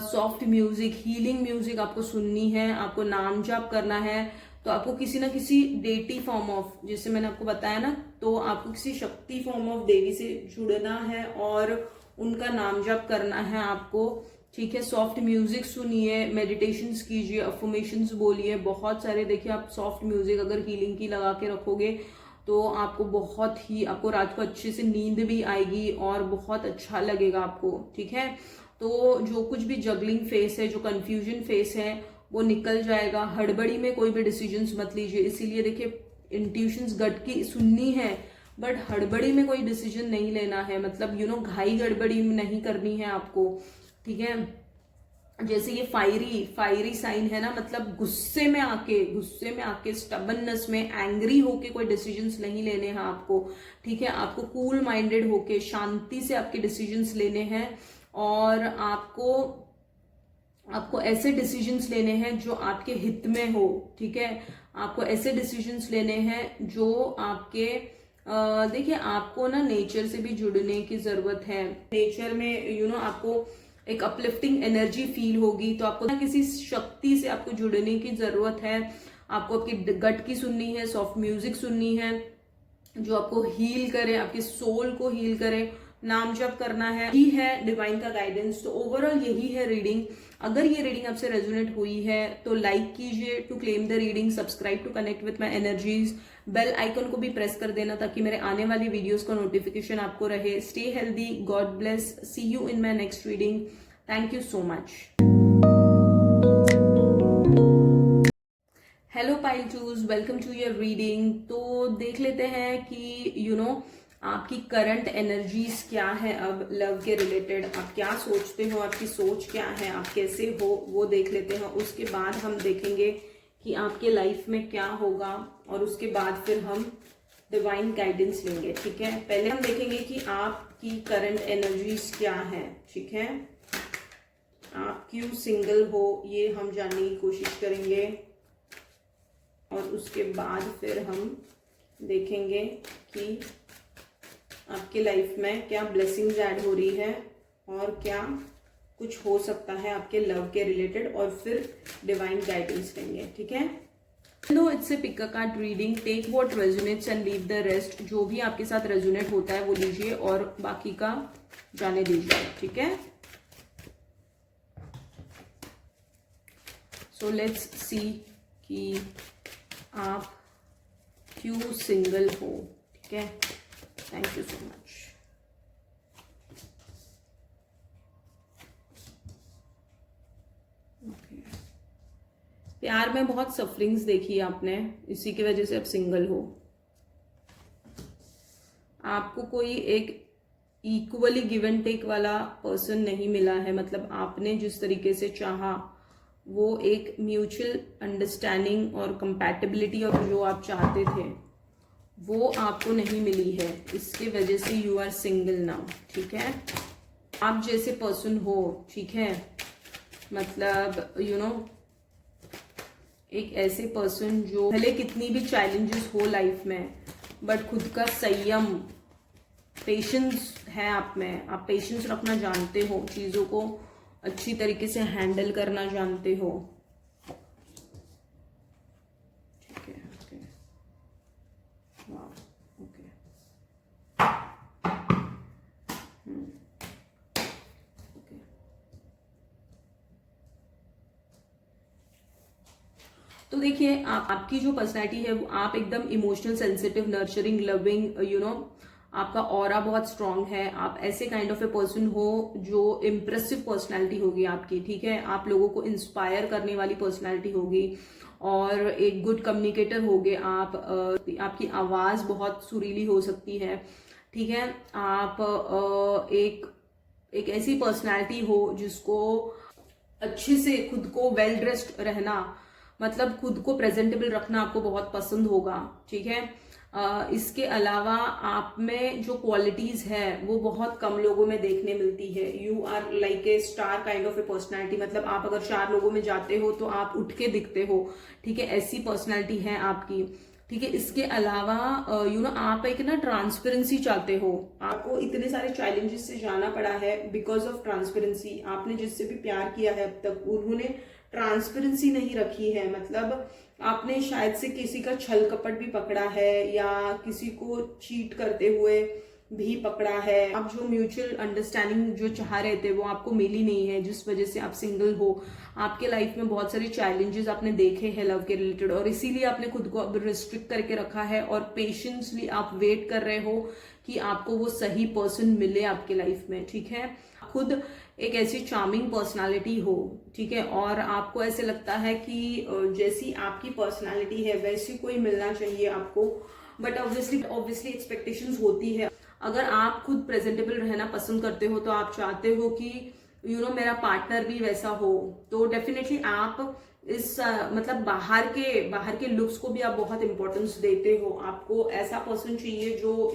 सॉफ्ट म्यूजिक, हीलिंग म्यूजिक आपको सुननी है, आपको नाम जाप करना है, तो आपको किसी ना किसी डेटी फॉर्म ऑफ, जैसे मैंने आपको बताया ना, तो आपको किसी शक्ति फॉर्म ऑफ देवी से जुड़ना है और उनका नाम जाप करना है आपको, ठीक है। सॉफ्ट म्यूजिक सुनिए, मेडिटेशंस कीजिए, अफर्मेशंस बोलिए, बहुत सारे। देखिए आप सॉफ्ट म्यूजिक अगर हीलिंग की लगा के रखोगे तो आपको रात को अच्छे से नींद भी आएगी और बहुत अच्छा लगेगा आपको, ठीक है। तो जो कुछ भी जगलिंग फेस है, जो कंफ्यूजन फेस है, वो निकल जाएगा। हड़बड़ी में कोई भी डिसीजंस मत लीजिए, इसीलिए देखिए इंट्यूशंस गट की सुननी है, बट हड़बड़ी में कोई डिसीजन नहीं लेना है, मतलब घाई गड़बड़ी नहीं करनी है आपको, ठीक है। जैसे ये फायरी साइन है ना, मतलब गुस्से में आके स्टबननेस में एंग्री होके कोई डिसीजंस नहीं लेने हैं आपको, ठीक है। आपको कूल माइंडेड होके शांति से आपके डिसीजंस लेने हैं, और आपको ऐसे डिसीजंस लेने हैं जो आपके हित में हो, ठीक है। आपको ऐसे डिसीजंस लेने हैं जो आपके देखिए, आपको ना नेचर से भी जुड़ने की जरूरत है। नेचर में आपको एक अपलिफ्टिंग एनर्जी फील होगी, तो आपको ना किसी शक्ति से आपको जुड़ने की जरूरत है। आपको आपकी गट की सुननी है, सॉफ्ट म्यूजिक सुननी है जो आपको हील करे, आपके सोल को हील करे। नाम जप करना है, यही है डिवाइन का गाइडेंस। तो ओवरऑल यही है रीडिंग। अगर ये रीडिंग आपसे रेजोनेट हुई है तो लाइक कीजिए to claim the reading, subscribe to connect with my energies, bell icon को भी प्रेस कर देना ताकि मेरे आने वाली वीडियोस का नोटिफिकेशन आपको रहे। Stay healthy, God bless, see you in my next reading. Thank you so much. Hello pile choose, welcome to your reading. तो देख लेते हैं कि आपकी करंट एनर्जीज क्या है अब लव के रिलेटेड। आप क्या सोचते हो, आपकी सोच क्या है, आप कैसे हो, वो देख लेते हैं। उसके बाद हम देखेंगे कि आपके लाइफ में क्या होगा, और उसके बाद फिर हम डिवाइन गाइडेंस लेंगे, ठीक है। पहले हम देखेंगे कि आपकी करंट एनर्जीज क्या है, ठीक है। आप क्यों सिंगल हो, ये हम जानने की कोशिश करेंगे, और उसके बाद फिर हम देखेंगे कि आपके लाइफ में क्या ब्लेसिंग्स ऐड हो रही है और क्या कुछ हो सकता है आपके लव के रिलेटेड, और फिर डिवाइन गाइडेंस लेंगे, ठीक है। No it's a pick a card reading, take what resonates and leave the rest. जो भी आपके साथ रेजोनेट होता है वो लीजिए और बाकी का जाने दीजिए, ठीक है। सो लेट्स सी कि आप क्यों सिंगल हो, ठीक है। Thank you so much. प्यार में बहुत सफरिंग्स देखी आपने, इसी की वजह से आप सिंगल हो। आपको कोई एक इक्वली गिव एंड टेक वाला पर्सन नहीं मिला है, मतलब आपने जिस तरीके से चाहा वो एक म्यूचुअल अंडरस्टैंडिंग और कंपैटिबिलिटी और जो आप चाहते थे वो आपको नहीं मिली है। इसके वजह से यू आर सिंगल नाउ, ठीक है। आप जैसे पर्सन हो, ठीक है, मतलब एक ऐसे पर्सन जो भले कितनी भी चैलेंजेस हो लाइफ में, बट खुद का संयम, पेशेंस है आप में। आप पेशेंस रखना जानते हो, चीजों को अच्छी तरीके से हैंडल करना जानते हो, ठीक है। ओके, वाह, ओके, ओके। तो देखिए, आपकी जो पर्सनैलिटी है वो आप एकदम इमोशनल, सेंसिटिव, नर्चरिंग, लविंग, आपका ऑरा बहुत स्ट्रांग है। आप ऐसे काइंड ऑफ ए पर्सन हो जो इम्प्रेसिव पर्सनैलिटी होगी आपकी, ठीक है। आप लोगों को इंस्पायर करने वाली पर्सनैलिटी होगी, और एक गुड कम्युनिकेटर होगे आप। आपकी आवाज बहुत सुरीली हो सकती है, ठीक है। आप एक ऐसी पर्सनैलिटी हो जिसको अच्छे से खुद को वेल ड्रेस्ड रहना, मतलब खुद को प्रेजेंटेबल रखना आपको बहुत पसंद होगा, ठीक है। इसके अलावा आप में जो क्वालिटीज है वो बहुत कम लोगों में देखने मिलती है। You are like a star kind of a personality, मतलब आप अगर 4 लोगों में जाते हो तो आप उठ के दिखते हो, ठीक है। ऐसी पर्सनैलिटी है आपकी, ठीक है। इसके अलावा आप एक ना ट्रांसपेरेंसी चाहते हो। आपको इतने सारे चैलेंजेस से जाना पड़ा है बिकॉज ऑफ ट्रांसपेरेंसी। आपने जिससे भी प्यार किया है अब तक, उन्होंने ट्रांसपेरेंसी नहीं रखी है, मतलब आपने शायद से किसी का छल कपट भी पकड़ा है, या किसी को चीट करते हुए भी पकड़ा है। आप जो म्यूचुअल अंडरस्टैंडिंग जो चाह रहे थे वो आपको मिली नहीं है, जिस वजह से आप सिंगल हो। आपके लाइफ में बहुत सारे चैलेंजेस आपने देखे हैं लव के रिलेटेड, और इसीलिए आपने खुद को अब रिस्ट्रिक्ट करके रखा है, और पेशेंसली आप वेट कर रहे हो कि आपको वो सही पर्सन मिले आपके लाइफ में, ठीक है। खुद एक ऐसी चार्मिंग पर्सनालिटी हो, ठीक है, और आपको ऐसे लगता है कि जैसी आपकी पर्सनालिटी है वैसी कोई मिलना चाहिए आपको, बट ऑब्वियसली एक्सपेक्टेशंस होती है। अगर आप खुद प्रेजेंटेबल रहना पसंद करते हो तो आप चाहते हो कि मेरा पार्टनर भी वैसा हो, तो डेफिनेटली आप इस मतलब बाहर के लुक्स को भी आप बहुत इंपॉर्टेंस देते हो। आपको ऐसा पर्सन चाहिए जो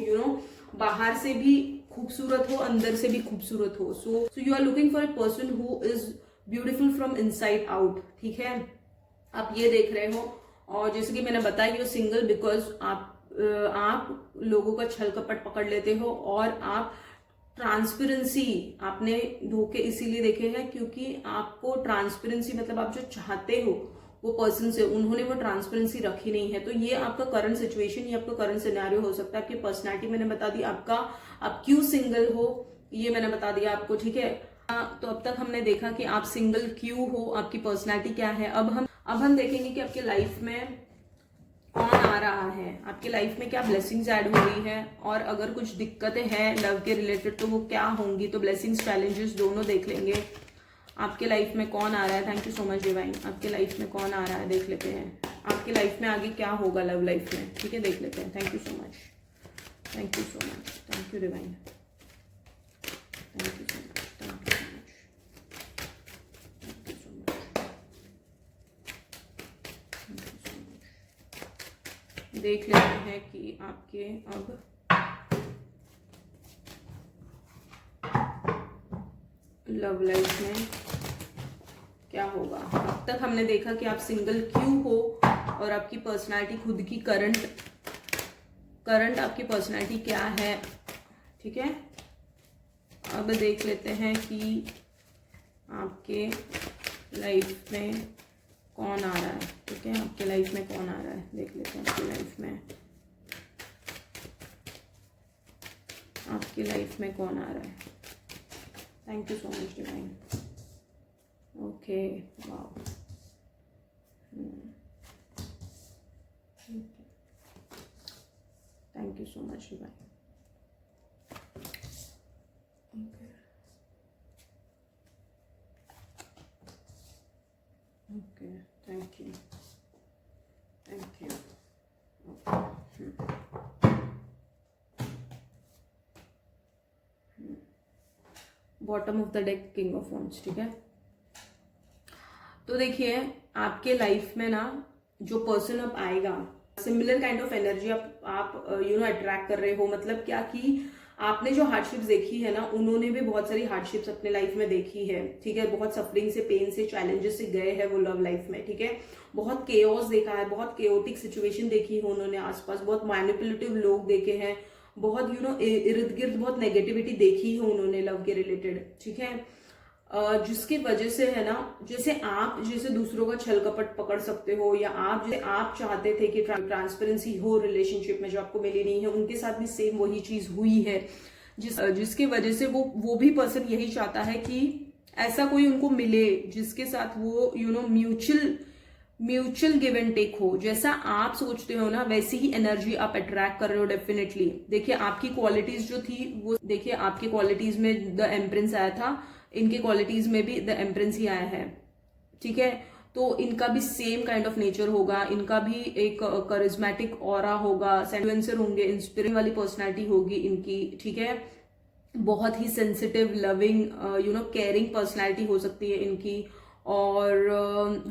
बाहर से भी खूबसूरत हो, अंदर से भी खूबसूरत हो। So you are looking for a person who is beautiful from inside out, ठीक है, आप ये देख रहे हो। और जैसे कि मैंने बताया यू सिंगल बिकॉज आप लोगों का छल कपट पकड़ लेते हो, और आप ट्रांसपेरेंसी आपने धोखे इसीलिए देखे हैं क्योंकि आपको ट्रांसपेरेंसी मतलब आप जो चाहते हो वो पर्सन से, उन्होंने वो ट्रांसपेरेंसी रखी नहीं है। तो ये आपका करंट सिचुएशन, ये आपका करंट सिनेरियो हो सकता है। आपकी पर्सनैलिटी मैंने बता दी, आप क्यों सिंगल हो ये मैंने बता दिया आपको, ठीक है। तो अब तक हमने देखा कि आप सिंगल क्यों हो, आपकी पर्सनैलिटी क्या है। अब हम देखेंगे कि आपके लाइफ में कौन आ रहा है, आपके लाइफ में क्या ब्लेसिंग्स ऐड हो रही है, और अगर कुछ दिक्कतें हैं लव के रिलेटेड तो वो क्या होंगी। तो ब्लेसिंग्स चैलेंजेस दोनों देख लेंगे। आपके लाइफ में कौन आ रहा है, thank you so much divine. आपके लाइफ में कौन आ रहा है देख लेते हैं। आपके लाइफ में आगे क्या होगा लव लाइफ में, ठीक है, देख लेते हैं। Thank you so much, thank you so much, thank you divine, thank you so much, thank you so much, thank you so much, thank you so much. देख लेते हैं कि आपके अब लव लाइफ में क्या होगा। अब तक हमने देखा कि आप सिंगल क्यों हो, और आपकी पर्सनालिटी खुद की करंट आपकी पर्सनालिटी क्या है, ठीक है। अब देख लेते हैं कि आपके लाइफ में कौन आ रहा है, ठीक है। आपके लाइफ में कौन आ रहा है देख लेते हैं। आपकी लाइफ में कौन आ रहा है। Thank you so much divine. Okay, wow, thank you so much divine. Okay, thank you, thank you. Bottom of the deck king of wands, ठीक है। तो देखिए आपके लाइफ में ना जो पर्सन अब आएगा, सिमिलर काइंड ऑफ एनर्जी आप अट्रैक्ट कर रहे हो। मतलब क्या कि आपने जो हार्डशिप्स देखी है ना, उन्होंने भी बहुत सारी हार्डशिप्स अपने लाइफ में देखी है, ठीक है। बहुत सफरिंग से, पेन से, चैलेंजेस से गए हैं वो लव लाइफ में, ठीक है। बहुत केओस देखा है, बहुत केओटिक सिचुएशन देखी है उन्होंने आसपास, बहुत मैनिपुलेटिव लोग देखे हैं, बहुत इर्द गिर्द बहुत नेगेटिविटी देखी है उन्होंने लव के रिलेटेड, ठीक है। जिसकी वजह से है ना, जैसे दूसरों का छल कपट पकड़ सकते हो, या आप चाहते थे कि ट्रांसपेरेंसी हो रिलेशनशिप में जो आपको मिली नहीं है, उनके साथ भी सेम वही चीज हुई है, जिसके वजह से वो भी पर्सन यही चाहता है कि ऐसा कोई उनको मिले जिसके साथ वो म्यूचुअल गिव एंड टेक हो। जैसा आप सोचते हो ना वैसी ही एनर्जी आप अट्रैक्ट कर रहे हो डेफिनेटली। देखिए आपकी क्वालिटीज जो थी वो, देखिए आपके क्वालिटीज में द एम्प्रेंस आया था, इनके क्वालिटीज में भी द एम्प्रेंस ही आया है, ठीक है। तो इनका भी सेम काइंड ऑफ नेचर होगा, इनका भी एक करिज्मेटिक ऑरा होगा, सेंटिमेंसर होंगे, इंस्पिरिंग वाली पर्सनैलिटी होगी इनकी, ठीक है। बहुत ही सेंसिटिव, लविंग, केयरिंग पर्सनैलिटी हो सकती है इनकी, और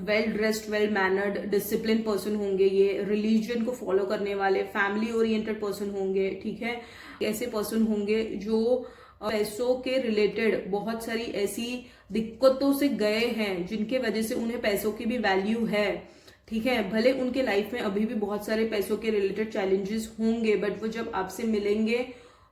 well dressed, well mannered, discipline person होंगे ये, रिलीजन को फॉलो करने वाले, फैमिली ओरिएंटेड पर्सन होंगे, ठीक है। ऐसे पर्सन होंगे जो पैसों के रिलेटेड बहुत सारी ऐसी दिक्कतों से गए हैं जिनके वजह से उन्हें पैसों की भी वैल्यू है, ठीक है। भले उनके लाइफ में अभी भी बहुत सारे पैसों के रिलेटेड चैलेंजेस होंगे, बट वो जब आपसे मिलेंगे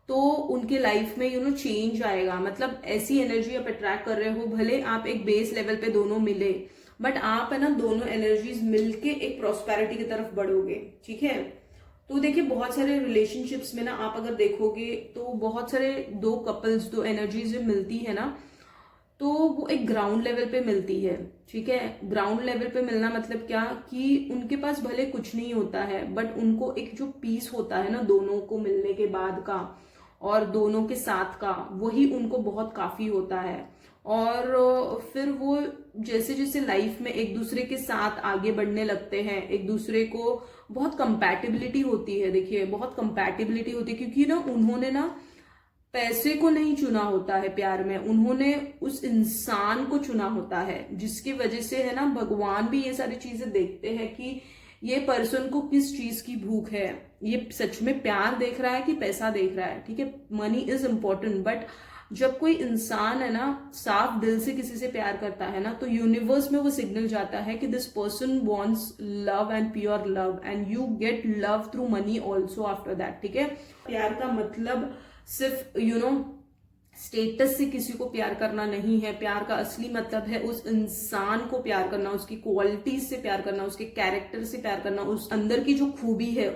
तो उनके लाइफ में चेंज आएगा। मतलब ऐसी एनर्जी आप अट्रैक्ट कर रहे हो, भले आप एक बेस लेवल पे दोनों मिले, बट आप है ना दोनों एनर्जीज मिलके एक प्रॉस्पेरिटी की तरफ बढ़ोगे, ठीक है। तो देखिए बहुत सारे रिलेशनशिप्स में ना आप अगर देखोगे तो बहुत सारे दो कपल्स, दो एनर्जीज जो मिलती है ना, तो वो एक ग्राउंड लेवल पे मिलती है, ठीक है। ग्राउंड लेवल पे मिलना मतलब क्या कि उनके पास भले कुछ नहीं होता है, बट उनको एक जो पीस होता है ना दोनों को मिलने के बाद का और दोनों के साथ का, वही उनको बहुत काफी होता है। और फिर वो जैसे जैसे लाइफ में एक दूसरे के साथ आगे बढ़ने लगते हैं, एक दूसरे को बहुत कंपैटिबिलिटी होती है। देखिए बहुत कंपैटिबिलिटी होती है क्योंकि ना उन्होंने ना पैसे को नहीं चुना होता है प्यार में, उन्होंने उस इंसान को चुना होता है, जिसकी वजह से है ना भगवान भी ये सारी चीजें देखते हैं कि ये पर्सन को किस चीज की भूख है, ये सच में प्यार देख रहा है कि पैसा देख रहा है। ठीक है, मनी इज इम्पोर्टेंट, बट जब कोई इंसान है ना साफ दिल से किसी से प्यार करता है ना, तो यूनिवर्स में वो सिग्नल जाता है कि this person wants love and pure love, and you get love through money also after that. ठीक है, प्यार का मतलब सिर्फ स्टेटस से किसी को प्यार करना नहीं है। प्यार का असली मतलब है उस इंसान को प्यार करना, उसकी क्वालिटीज से प्यार करना, उसके कैरेक्टर से प्यार करना, उस अंदर की जो खूबी है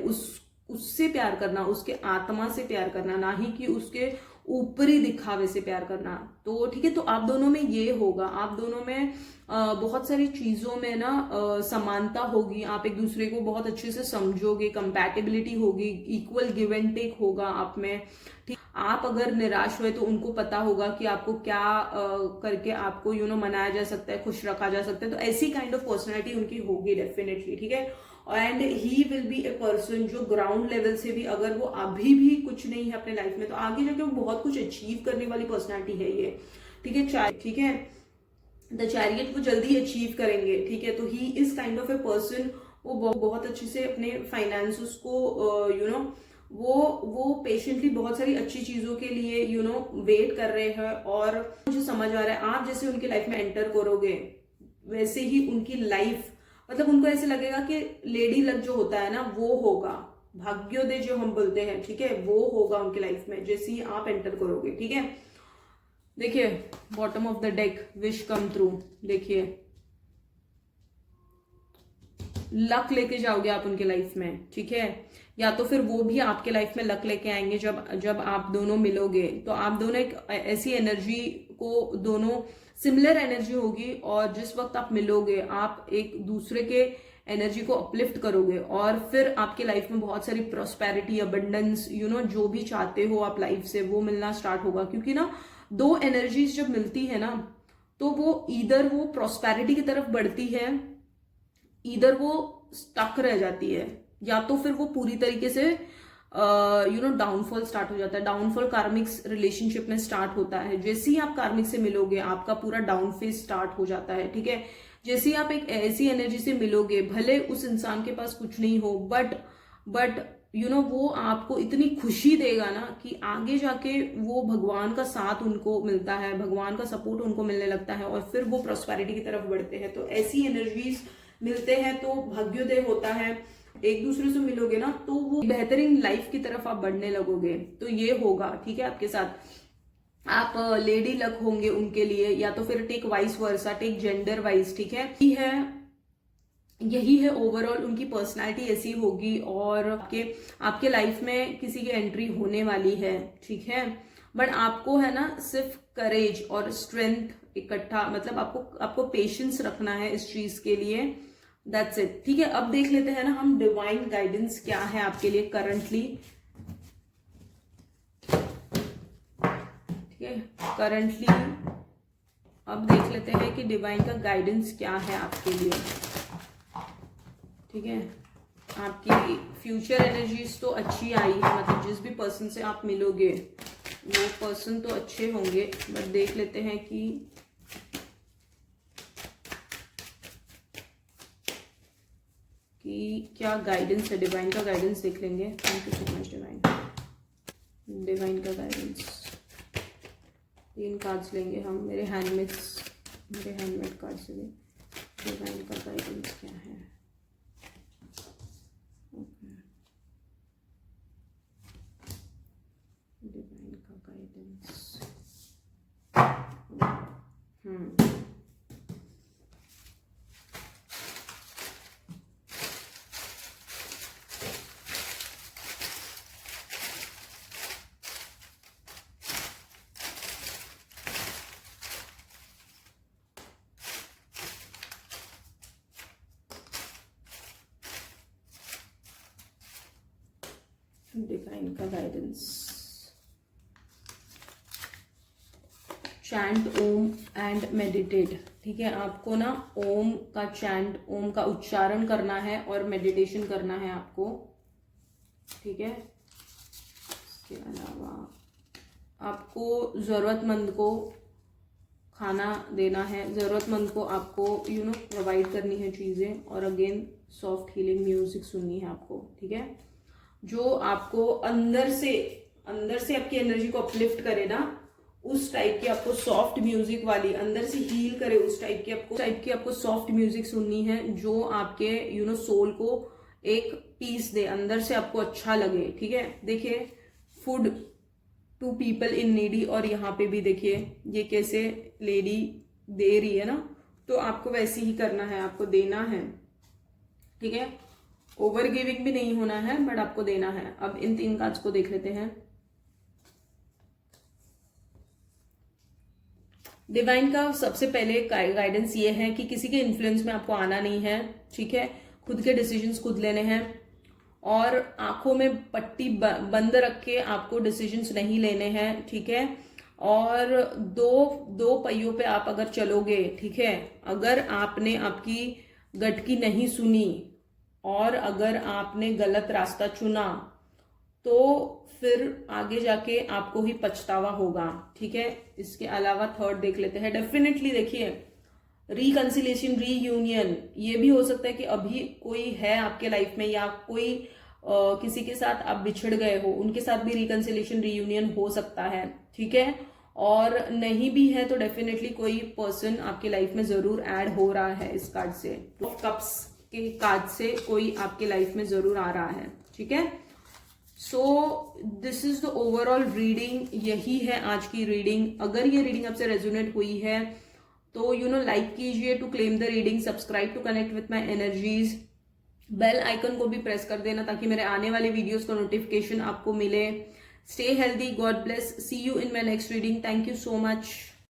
उससे प्यार करना, उसके आत्मा से प्यार करना, ना ही कि उसके ऊपरी दिखावे से प्यार करना। तो ठीक है, तो आप दोनों में ये होगा, आप दोनों में बहुत सारी चीजों में ना समानता होगी, आप एक दूसरे को बहुत अच्छे से समझोगे, कंपैटिबिलिटी होगी, इक्वल गिव एंड टेक होगा आप में। ठीक, आप अगर निराश हुए तो उनको पता होगा कि आपको क्या करके आपको मनाया जा सकता है, खुश रखा जा सकता है। तो ऐसी काइंड ऑफ पर्सनैलिटी उनकी होगी डेफिनेटली। ठीक है, and he will be a person जो ग्राउंड लेवल से भी, अगर वो अभी भी कुछ नहीं है अपने लाइफ में, तो आगे जाके वो बहुत कुछ अचीव करने वाली पर्सनैलिटी है ये। ठीक है, ठीक है, द चैरियट वो जल्दी अचीव करेंगे। ठीक है, तो he is kind of a person, वो बहुत अच्छे से अपने फाइनेंसेस को वो पेशेंटली बहुत सारी अच्छी चीजों के लिए वेट कर रहे हैं। और मुझे समझ आ रहा है आप जैसे उनकी लाइफ में एंटर करोगे वैसे ही उनकी लाइफ, मतलब उनको ऐसे लगेगा कि लेडी लक जो होता है ना वो होगा, भाग्योदय जो हम बोलते हैं, ठीक है, वो होगा उनकी लाइफ में जैसे ही आप एंटर करोगे। ठीक है, देखिए bottom of the deck, wish come through. देखिए लक लेके जाओगे आप उनके लाइफ में। ठीक है, या तो फिर वो भी आपके लाइफ में लक लेके आएंगे जब आप दोनों मिलोगे। तो आप दोनों एक ऐसी एनर्जी को, दोनों सिमिलर एनर्जी होगी, और जिस वक्त आप मिलोगे आप एक दूसरे के एनर्जी को अपलिफ्ट करोगे, और फिर आपके लाइफ में बहुत सारी प्रॉस्पेरिटी, अबंडेंस, जो भी चाहते हो आप लाइफ से वो मिलना स्टार्ट होगा। क्योंकि ना दो एनर्जीज जब मिलती है ना, तो वो ईदर वो प्रॉस्पेरिटी की तरफ बढ़ती है, ईदर वो स्टक रह जाती है, या तो फिर वो पूरी तरीके से डाउनफॉल स्टार्ट हो जाता है। डाउनफॉल कार्मिक्स रिलेशनशिप में स्टार्ट होता है। जैसे ही आप कार्मिक से मिलोगे आपका पूरा डाउन फेज स्टार्ट हो जाता है। ठीक है, जैसे ही आप एक ऐसी एनर्जी से मिलोगे, भले उस इंसान के पास कुछ नहीं हो, बट वो आपको इतनी खुशी देगा ना कि आगे जाके वो भगवान का साथ उनको मिलता है, भगवान का सपोर्ट उनको मिलने लगता है, और फिर वो प्रॉस्पेरिटी की तरफ बढ़ते हैं। तो ऐसी एनर्जीज मिलते हैं तो भाग्योदय होता है। एक दूसरे से मिलोगे ना तो वो बेहतरीन लाइफ की तरफ आप बढ़ने लगोगे। तो ये होगा, ठीक है, आपके साथ आप लेडी लक होंगे उनके लिए, या तो फिर take vice versa, take gender wise. ठीक है, यही है ओवरऑल उनकी पर्सनालिटी ऐसी होगी, और आपके लाइफ में किसी की एंट्री होने वाली है। ठीक है, बट आपको है ना सिर्फ करेज और स्ट्रेंथ इकट्ठा, मतलब आपको पेशेंस रखना है इस चीज के लिए। That's it. ठीक है, अब देख लेते हैं ना हम डिवाइन गाइडेंस क्या है आपके लिए करंटली। ठीक है, करंटली अब देख लेते हैं कि डिवाइन का गाइडेंस क्या है आपके लिए। ठीक है, आपकी फ्यूचर एनर्जीज तो अच्छी आई है, मतलब जिस भी पर्सन से आप मिलोगे वो पर्सन तो अच्छे होंगे, बट देख लेते हैं कि क्या गाइडेंस है। डिवाइन का गाइडेंस देख लेंगे। Thank you so much divine का गाइडेंस। 3 कार्ड्स लेंगे हम, मेरे हैंडमेड कार्ड से भी डिवाइन का गाइडेंस क्या है। डिवाइन का गाइडेंस, डिवाइन का guidance. Chant ohm and meditate. ठीक है, आपको ना ओम का चैंट, ओम का उच्चारण करना है और मेडिटेशन करना है आपको। ठीक है, इसके अलावा आपको ज़रूरतमंद को खाना देना है, ज़रूरतमंद को आपको प्रोवाइड करनी है चीज़ें, और अगेन सॉफ्ट हीलिंग म्यूजिक सुननी है आपको, ठीक है, जो आपको अंदर से आपकी एनर्जी को अपलिफ्ट करे ना, उस टाइप की आपको सॉफ्ट म्यूजिक वाली, अंदर से हील करे उस टाइप की आपको सॉफ्ट म्यूजिक सुननी है, जो आपके सोल को एक पीस दे, अंदर से आपको अच्छा लगे, ठीक है। देखिए, food to people in needy, और यहाँ पे भी देखिए ये कैसे लेडी दे रही है ना, तो आपको वैसे ही करना है, आपको देना है, ठीक है। ओवर गिविंग भी नहीं होना है, बट आपको देना है। अब इन 3 कार्ड्स को देख लेते हैं। डिवाइन का सबसे पहले गाइडेंस ये है कि किसी के इन्फ्लुएंस में आपको आना नहीं है, ठीक है, खुद के डिसीजंस खुद लेने हैं, और आंखों में पट्टी बंद रख के आपको डिसीजंस नहीं लेने हैं, ठीक है। और दो पहियों पे आप अगर चलोगे, ठीक है, अगर आपने आपकी गट की नहीं सुनी और अगर आपने गलत रास्ता चुना, तो फिर आगे जाके आपको ही पछतावा होगा, ठीक है। इसके अलावा थर्ड देख लेते हैं। डेफिनेटली देखिए, रिकंसिलेशन, रीयूनियन, ये भी हो सकता है कि अभी कोई है आपके लाइफ में, या कोई किसी के साथ आप बिछड़ गए हो, उनके साथ भी रिकंसिलेशन, रीयूनियन हो सकता है, ठीक है। और नहीं भी है तो डेफिनेटली कोई पर्सन आपके लाइफ में जरूर ऐड हो रहा है। इस कार्ड से, कप्स के कार्ड से कोई आपके लाइफ में जरूर आ रहा है, ठीक है। So this is the overall reading, यही है आज की रीडिंग। अगर ये रीडिंग आपसे रेजोनेट हुई है तो लाइक कीजिए to claim the reading, subscribe to connect with my energies, bell icon को भी प्रेस कर देना ताकि मेरे आने वाले वीडियोस का नोटिफिकेशन आपको मिले। Stay healthy, God bless, see you in my next reading, thank you so much.